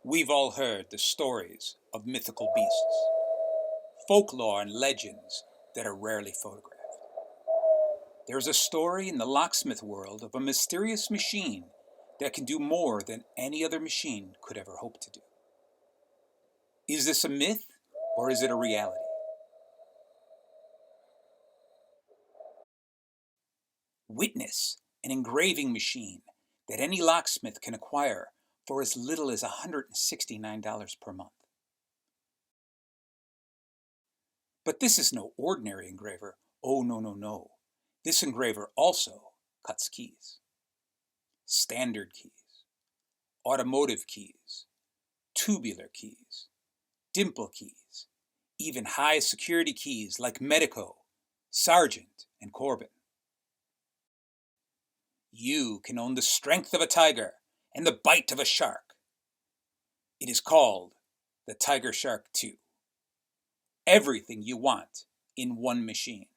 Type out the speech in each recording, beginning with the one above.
We've all heard the stories of mythical beasts, folklore and legends that are rarely photographed. There's a story in the locksmith world of a mysterious machine that can do more than any other machine could ever hope to do. Is this a myth or is it a reality? Witness an engraving machine that any locksmith can acquire for as little as $169 per month. But this is no ordinary engraver. Oh, no, no, no. This engraver also cuts keys. Standard keys, automotive keys, tubular keys, dimple keys, even high security keys like Mythical, Sargent, and Corbin. You can own the strength of a tiger and the bite of a shark. It is called the Tiger Shark 2. Everything you want in one machine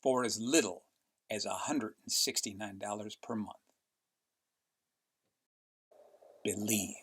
for as little as $169 per month. Believe.